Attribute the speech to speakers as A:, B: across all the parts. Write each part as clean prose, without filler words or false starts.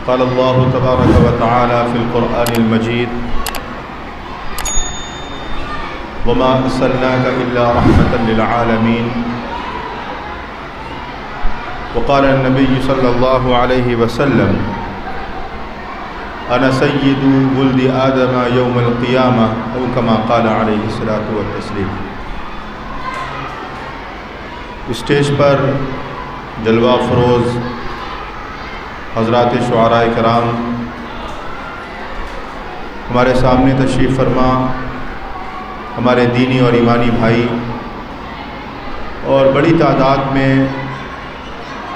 A: قال الله تبارك وتعالى في القرآن المجيد وما أرسلناك إلا رحمة للعالمين وقال النبي صلى الله عليه وسلم أنا سيد ولد آدم يوم القيامة أو كما قال عليه الصلاة والتسليم۔ اسٹیج پر جلوہ فروز حضرات شعراء کرام ہمارے سامنے تشریف فرما، ہمارے دینی اور ایمانی بھائی، اور بڑی تعداد میں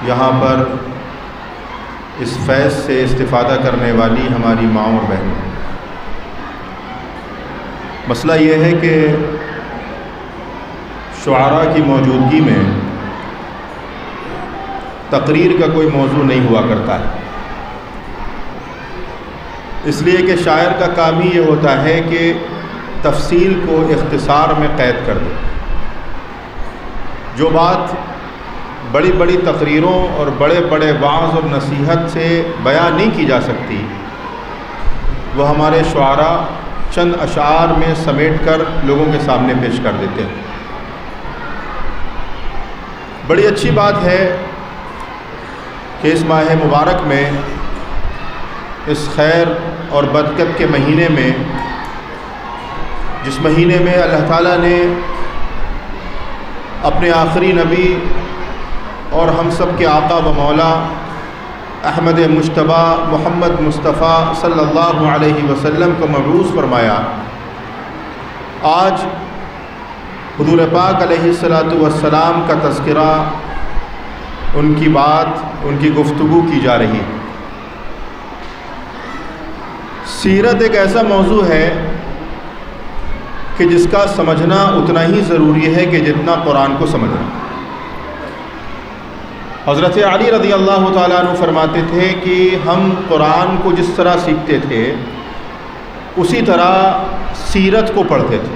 A: یہاں پر اس فیض سے استفادہ کرنے والی ہماری ماں اور بہنیں۔ مسئلہ یہ ہے کہ شعراء کی موجودگی میں تقریر کا کوئی موضوع نہیں ہوا کرتا ہے، اس لیے کہ شاعر کا کام ہی یہ ہوتا ہے کہ تفصیل کو اختصار میں قید کر دے۔ جو بات بڑی بڑی تقریروں اور بڑے بڑے وعظ اور نصیحت سے بیان نہیں کی جا سکتی، وہ ہمارے شعراء چند اشعار میں سمیٹ کر لوگوں کے سامنے پیش کر دیتے ہیں۔ بڑی اچھی بات ہے کہ اس ماہ مبارک میں، اس خیر اور برکت کے مہینے میں، جس مہینے میں اللہ تعالیٰ نے اپنے آخری نبی اور ہم سب کے آقا و مولا احمد مجتبی محمد مصطفیٰ صلی اللہ علیہ وسلم کو مبعوث فرمایا، آج حضور پاک علیہ الصلاۃ والسلام کا تذکرہ، ان کی بات، ان کی گفتگو کی جا رہی ہے۔ سیرت ایک ایسا موضوع ہے کہ جس کا سمجھنا اتنا ہی ضروری ہے کہ جتنا قرآن کو سمجھنا۔ حضرت علی رضی اللہ تعالیٰ عنہ فرماتے تھے کہ ہم قرآن کو جس طرح سیکھتے تھے اسی طرح سیرت کو پڑھتے تھے،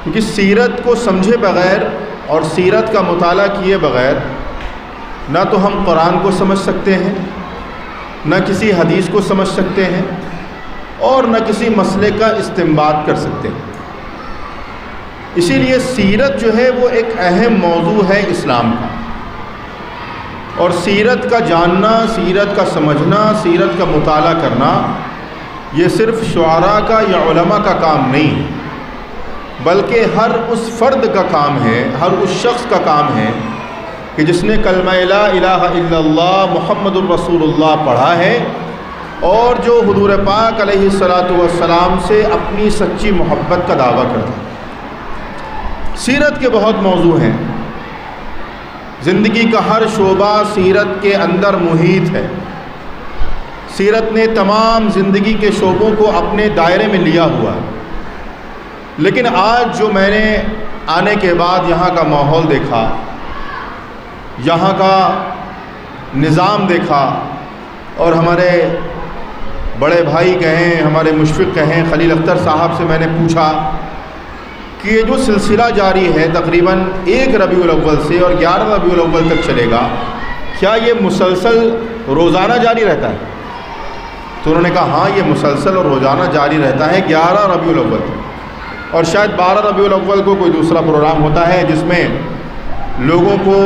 A: کیونکہ سیرت کو سمجھے بغیر اور سیرت کا مطالعہ کیے بغیر نہ تو ہم قرآن کو سمجھ سکتے ہیں، نہ کسی حدیث کو سمجھ سکتے ہیں، اور نہ کسی مسئلے کا استنباط کر سکتے ہیں۔ اسی لیے سیرت جو ہے وہ ایک اہم موضوع ہے اسلام کا، اور سیرت کا جاننا، سیرت کا سمجھنا، سیرت کا مطالعہ کرنا یہ صرف شعراء کا یا علماء کا کام نہیں ہے، بلکہ ہر اس فرد کا کام ہے، ہر اس شخص کا کام ہے کہ جس نے کلمہ لا الہ الا اللہ محمد الرسول اللہ پڑھا ہے، اور جو حضور پاک علیہ الصلاۃ والسلام سے اپنی سچی محبت کا دعویٰ کرتا ہے۔ سیرت کے بہت موضوع ہیں، زندگی کا ہر شعبہ سیرت کے اندر محیط ہے۔ سیرت نے تمام زندگی کے شعبوں کو اپنے دائرے میں لیا ہوا ہے، لیکن آج جو میں نے آنے کے بعد یہاں کا ماحول دیکھا، یہاں کا نظام دیکھا، اور ہمارے بڑے بھائی کہیں، ہمارے مشفق کہیں، خلیل اختر صاحب سے میں نے پوچھا کہ یہ جو سلسلہ جاری ہے تقریباً 1 ربیع الاول سے اور 11 ربیع الاول تک چلے گا، کیا یہ مسلسل روزانہ جاری رہتا ہے؟ تو انہوں نے کہا ہاں، یہ مسلسل اور روزانہ جاری رہتا ہے 11 ربیع الاول تک، اور شاید 12 ربیع الاول کو کوئی دوسرا پروگرام ہوتا ہے جس میں لوگوں کو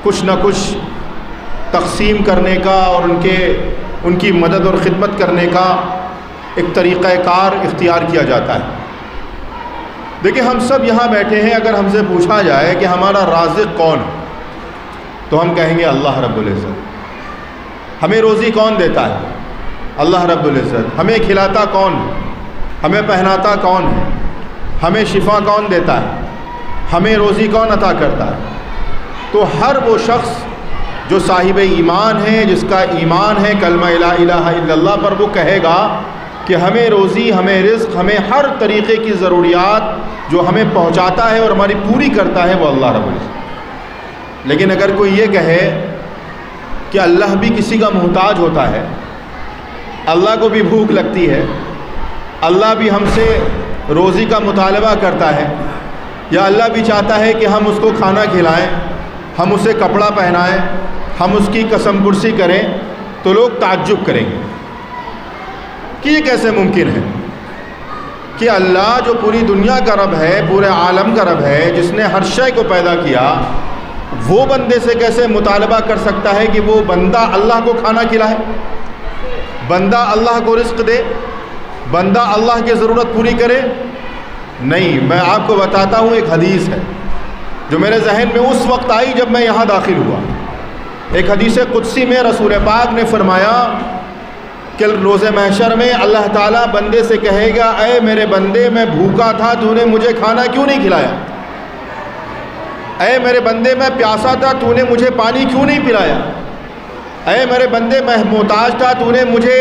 A: کچھ نہ کچھ تقسیم کرنے کا اور ان کی مدد اور خدمت کرنے کا ایک طریقہ کار اختیار کیا جاتا ہے۔ دیکھیں، ہم سب یہاں بیٹھے ہیں، اگر ہم سے پوچھا جائے کہ ہمارا رازق کون ہے تو ہم کہیں گے اللہ رب العزت۔ ہمیں روزی کون دیتا ہے؟ اللہ رب العزت۔ ہمیں کھلاتا کون ہے؟ ہمیں پہناتا کون ہے؟ ہمیں شفا کون دیتا ہے؟ ہمیں روزی کون عطا کرتا ہے؟ تو ہر وہ شخص جو صاحب ایمان ہے، جس کا ایمان ہے کلمہ لا الہ الا اللہ پر، وہ کہے گا کہ ہمیں روزی، ہمیں رزق، ہمیں ہر طریقے کی ضروریات جو ہمیں پہنچاتا ہے اور ہماری پوری کرتا ہے وہ اللہ رب العزت۔ لیکن اگر کوئی یہ کہے کہ اللہ بھی کسی کا محتاج ہوتا ہے، اللہ کو بھی بھوک لگتی ہے، اللہ بھی ہم سے روزی کا مطالبہ کرتا ہے، یا اللہ بھی چاہتا ہے کہ ہم اس کو کھانا کھلائیں، ہم اسے کپڑا پہنائیں، ہم اس کی قسم پرسی کریں تو لوگ تعجب کریں گے کہ یہ کیسے ممکن ہے کہ اللہ جو پوری دنیا کا رب ہے، پورے عالم کا رب ہے، جس نے ہر شے کو پیدا کیا، وہ بندے سے کیسے مطالبہ کر سکتا ہے کہ وہ بندہ اللہ کو کھانا کھلائے، بندہ اللہ کو رزق دے، بندہ اللہ کی ضرورت پوری کرے؟ نہیں، میں آپ کو بتاتا ہوں، ایک حدیث ہے جو میرے ذہن میں اس وقت آئی جب میں یہاں داخل ہوا۔ ایک حدیث قدسی میں رسول پاک نے فرمایا کہ روز محشر میں اللہ تعالیٰ بندے سے کہے گا، اے میرے بندے، میں بھوکا تھا، تو نے مجھے کھانا کیوں نہیں کھلایا؟ اے میرے بندے، میں پیاسا تھا، تو نے مجھے پانی کیوں نہیں پلایا؟ اے میرے بندے، میں محتاج تھا، تو نے مجھے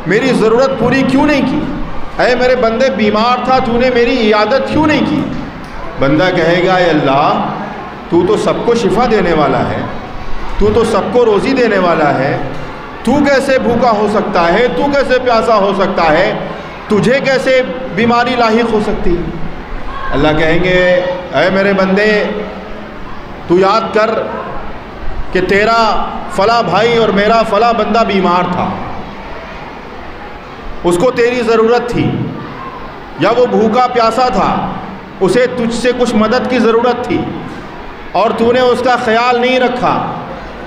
A: میری ضرورت پوری کیوں نہیں کی؟ اے میرے بندے، بیمار تھا، تو نے میری عیادت کیوں نہیں کی؟ بندہ کہے گا، اے اللہ، تو تو سب کو شفا دینے والا ہے، تو تو سب کو روزی دینے والا ہے، تو کیسے بھوکا ہو سکتا ہے؟ تو کیسے پیاسا ہو سکتا ہے؟ تجھے کیسے بیماری لاحق ہو سکتی ہے؟ اللہ کہیں گے، اے میرے بندے، تو یاد کر کہ تیرا فلاں بھائی اور میرا فلاں بندہ بیمار تھا، اس کو تیری ضرورت تھی، یا وہ بھوکا پیاسا تھا، اسے تجھ سے کچھ مدد کی ضرورت تھی اور تو نے اس کا خیال نہیں رکھا۔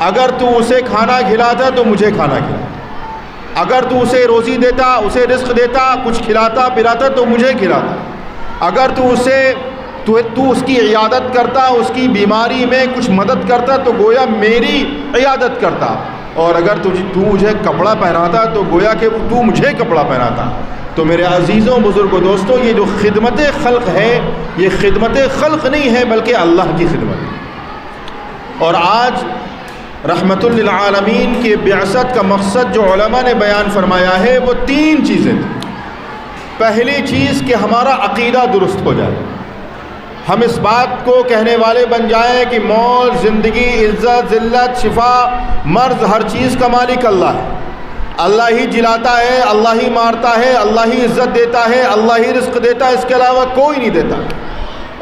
A: اگر تو اسے کھانا کھلاتا تو مجھے کھانا کھلاتا، اگر تو اسے روزی دیتا، اسے رزق دیتا، کچھ کھلاتا پلاتا تو مجھے کھلاتا، اگر تو اس کی عیادت کرتا، اس کی بیماری میں کچھ مدد کرتا تو گویا میری عیادت کرتا، اور اگر تو مجھے کپڑا پہناتا تو گویا کہ تو مجھے کپڑا پہناتا۔ تو میرے عزیزوں، بزرگوں، دوستوں، یہ جو خدمت خلق ہے، یہ خدمت خلق نہیں ہے بلکہ اللہ کی خدمت ہے۔ اور آج رحمت للعالمین کی بعثت کا مقصد جو علماء نے بیان فرمایا ہے وہ 3 چیزیں تھیں۔ پہلی چیز کہ ہمارا عقیدہ درست ہو جائے، ہم اس بات کو کہنے والے بن جائیں کہ موت، زندگی، عزت، ذلت، شفا، مرض، ہر چیز کا مالک اللہ ہے، اللہ ہی جلاتا ہے، اللہ ہی مارتا ہے، اللہ ہی عزت دیتا ہے، اللہ ہی رزق دیتا ہے، اس کے علاوہ کوئی نہیں دیتا۔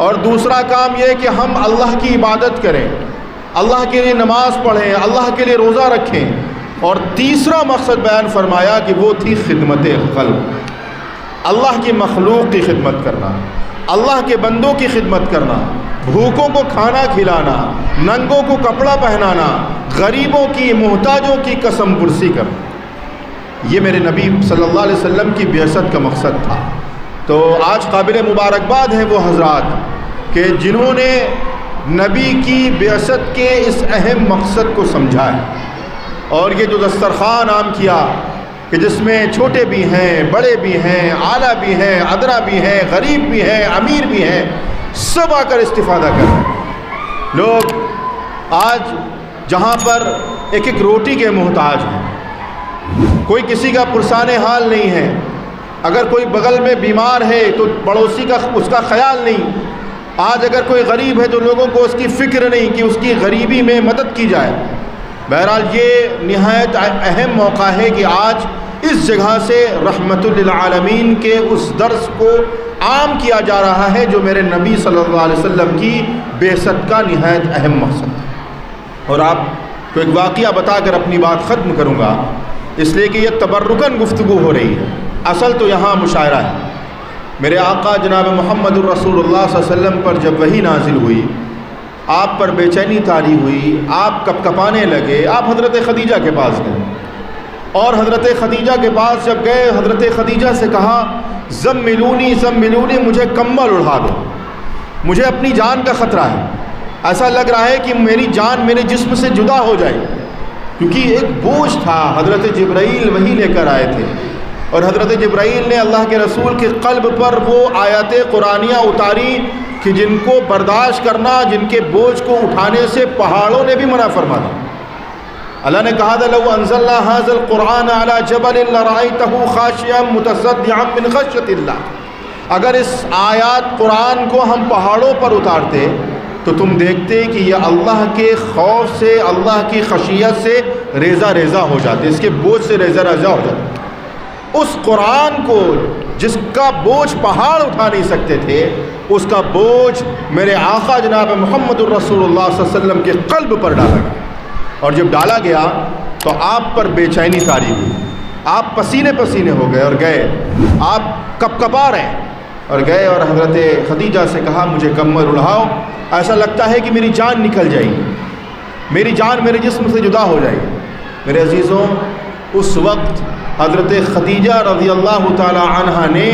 A: اور دوسرا کام یہ کہ ہم اللہ کی عبادت کریں، اللہ کے لیے نماز پڑھیں، اللہ کے لیے روزہ رکھیں۔ اور تیسرا مقصد بیان فرمایا کہ وہ تھی خدمت خلق، اللہ کی مخلوق کی خدمت کرنا، اللہ کے بندوں کی خدمت کرنا، بھوکوں کو کھانا کھلانا، ننگوں کو کپڑا پہنانا، غریبوں کی، محتاجوں کی قسم پرسی کرنا۔ یہ میرے نبی صلی اللہ علیہ وسلم کی بعثت کا مقصد تھا۔ تو آج قابل مبارکباد ہیں وہ حضرات کہ جنہوں نے نبی کی بعثت کے اس اہم مقصد کو سمجھا ہے، اور یہ جو دسترخوان عام کیا کہ جس میں چھوٹے بھی ہیں، بڑے بھی ہیں، اعلیٰ بھی ہیں، ادنا بھی ہیں، غریب بھی ہیں، امیر بھی ہیں، سب آ کر استفادہ کر رہے ہیں۔ لوگ آج جہاں پر ایک ایک روٹی کے محتاج ہیں، کوئی کسی کا پرسان حال نہیں ہے، اگر کوئی بغل میں بیمار ہے تو پڑوسی کا اس کا خیال نہیں، آج اگر کوئی غریب ہے تو لوگوں کو اس کی فکر نہیں کہ اس کی غریبی میں مدد کی جائے۔ بہرحال یہ نہایت اہم موقع ہے کہ آج اس جگہ سے رحمت للعالمین کے اس درس کو عام کیا جا رہا ہے جو میرے نبی صلی اللہ علیہ وسلم کی بعثت کا نہایت اہم مقصد ہے۔ اور آپ کو ایک واقعہ بتا کر اپنی بات ختم کروں گا، اس لیے کہ یہ تبرکاً گفتگو ہو رہی ہے، اصل تو یہاں مشاعرہ ہے۔ میرے آقا جناب محمد الرسول اللہ صلی اللہ علیہ وسلم پر جب وحی نازل ہوئی، آپ پر بے چینی طاری ہوئی، آپ کپ کپانے لگے، آپ حضرت خدیجہ کے پاس گئے، اور حضرت خدیجہ کے پاس جب گئے، حضرت خدیجہ سے کہا زملونی زملونی، مجھے کمبل اڑا دو، مجھے اپنی جان کا خطرہ ہے، ایسا لگ رہا ہے کہ میری جان میرے جسم سے جدا ہو جائے، کیونکہ ایک بوجھ تھا۔ حضرت جبرائیل وحی لے کر آئے تھے، اور حضرت جبرائیل نے اللہ کے رسول کے قلب پر وہ آیات قرآنیہ اتاری کہ جن کو برداشت کرنا، جن کے بوجھ کو اٹھانے سے پہاڑوں نے بھی منع فرما دیا۔ اللہ نے کہا تھا لو انزلنا هذا القرآن على جبل لرأيته خاشعا متصدعا من خشية اللہ، اگر اس آیات قرآن کو ہم پہاڑوں پر اتارتے تو تم دیکھتے کہ یہ اللہ کے خوف سے، اللہ کی خشیت سے ریزہ ریزہ ہو جاتے، اس کے بوجھ سے ریزہ ریزہ ہو جاتے۔ اس قرآن کو جس کا بوجھ پہاڑ اٹھا نہیں سکتے تھے، اس کا بوجھ میرے آقا جناب محمد الرسول اللہ صلی اللہ علیہ وسلم کے قلب پر ڈالا گیا، اور جب ڈالا گیا تو آپ پر بے چینی طاری ہوئی، آپ پسینے پسینے ہو گئے اور گئے، آپ کپ کپا رہے ہیں اور گئے اور حضرت خدیجہ سے کہا مجھے کمر اڑاؤ، ایسا لگتا ہے کہ میری جان نکل جائے گی، میری جان میرے جسم سے جدا ہو جائے گی۔ میرے عزیزوں، اس وقت حضرت خدیجہ رضی اللہ تعالی عنہا نے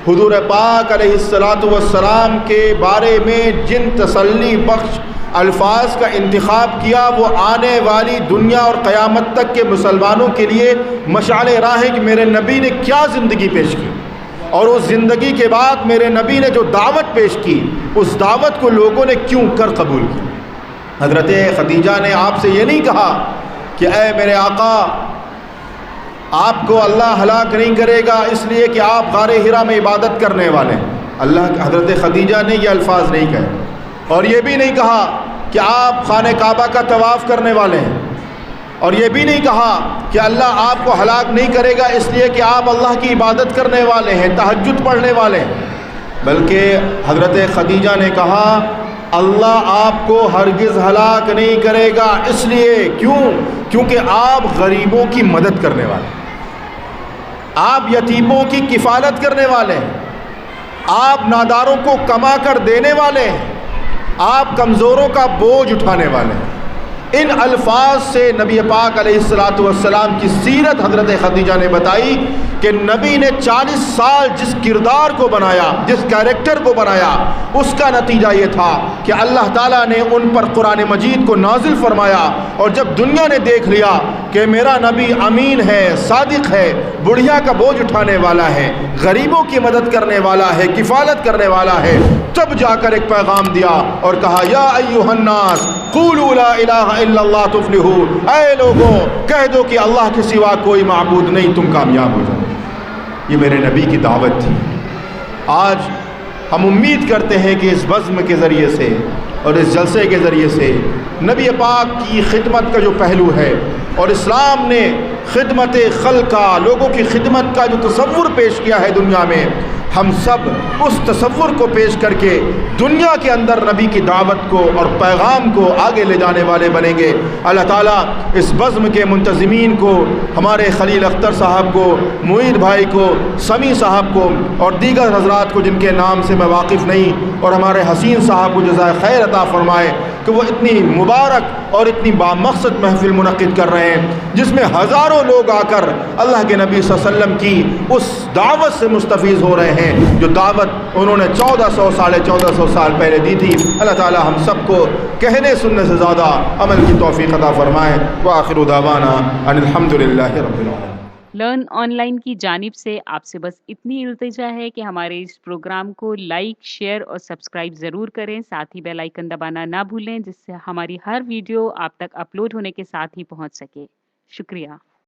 A: حضور پاک علیہ السلام کے بارے میں جن تسلی بخش الفاظ کا انتخاب کیا، وہ آنے والی دنیا اور قیامت تک کے مسلمانوں کے لیے مشعل راہ ہے کہ میرے نبی نے کیا زندگی پیش کی، اور اس زندگی کے بعد میرے نبی نے جو دعوت پیش کی، اس دعوت کو لوگوں نے کیوں کر قبول کی۔ حضرت خدیجہ نے آپ سے یہ نہیں کہا کہ اے میرے آقا، آپ کو اللہ ہلاک نہیں کرے گا اس لیے کہ آپ غار حرا میں عبادت کرنے والے ہیں۔ حضرت خدیجہ نے یہ الفاظ نہیں کہے، اور یہ بھی نہیں کہا کہ آپ خانہ کعبہ کا طواف کرنے والے ہیں، اور یہ بھی نہیں کہا کہ اللہ آپ کو ہلاک نہیں کرے گا اس لیے کہ آپ اللہ کی عبادت کرنے والے ہیں، تہجد پڑھنے والے ہیں، بلکہ حضرت خدیجہ نے کہا اللہ آپ کو ہرگز ہلاک نہیں کرے گا اس لیے کیونکہ آپ غریبوں کی مدد کرنے والے ہیں، آپ یتیموں کی کفالت کرنے والے ہیں، آپ ناداروں کو کما کر دینے والے ہیں، آپ کمزوروں کا بوجھ اٹھانے والے ہیں۔ ان الفاظ سے نبی پاک علیہ السلام کی سیرت حضرت خدیجہ نے بتائی کہ نبی نے 40 سال جس کردار کو بنایا، جس کیریکٹر کو بنایا، اس کا نتیجہ یہ تھا کہ اللہ تعالیٰ نے ان پر قرآن مجید کو نازل فرمایا، اور جب دنیا نے دیکھ لیا کہ میرا نبی امین ہے، صادق ہے، بڑھیا کا بوجھ اٹھانے والا ہے، غریبوں کی مدد کرنے والا ہے، کفالت کرنے والا ہے، تب جا کر ایک پیغام دیا اور کہا یا ایھا الناس قولوا لا الہ الا اللہ تفلحون، اے لوگوں کہہ دو کہ اللہ کے سوا کوئی معبود نہیں، تم کامیاب ہو جاؤ۔ یہ میرے نبی کی دعوت تھی۔ آج ہم امید کرتے ہیں کہ اس بزم کے ذریعے سے اور اس جلسے کے ذریعے سے نبی پاک کی خدمت کا جو پہلو ہے، اور اسلام نے خدمت خلق کا، لوگوں کی خدمت کا جو تصور پیش کیا ہے دنیا میں، ہم سب اس تصور کو پیش کر کے دنیا کے اندر نبی کی دعوت کو اور پیغام کو آگے لے جانے والے بنیں گے۔ اللہ تعالیٰ اس بزم کے منتظمین کو، ہمارے خلیل اختر صاحب کو، معید بھائی کو، سمیع صاحب کو، اور دیگر حضرات کو جن کے نام سے میں واقف نہیں، اور ہمارے حسین صاحب کو جزائے خیر عطا فرمائے کہ وہ اتنی مبارک اور اتنی بامقصد محفل منعقد کر رہے ہیں جس میں ہزاروں لوگ آ کر اللہ کے نبی صلی اللہ علیہ وسلم کی اس دعوت سے مستفیض ہو رہے ہیں جو دعوت انہوں نے 1400 سال پہلے دی تھی۔ اللہ تعالی ہم سب کو کہنے سننے سے زیادہ عمل کی توفیق عطا فرمائے۔ وآخر دعوانا ان الحمدللہ رب العالمین۔
B: لرن آن لائن کی جانب سے آپ سے بس اتنی التجا ہے کہ ہمارے اس پروگرام کو لائک، شیئر اور سبسکرائب ضرور کریں، ساتھ ہی بیل آئیکن دبانا نہ بھولیں جس سے ہماری ہر ویڈیو آپ تک اپلوڈ ہونے کے ساتھ ہی پہنچ سکے۔ شکریہ۔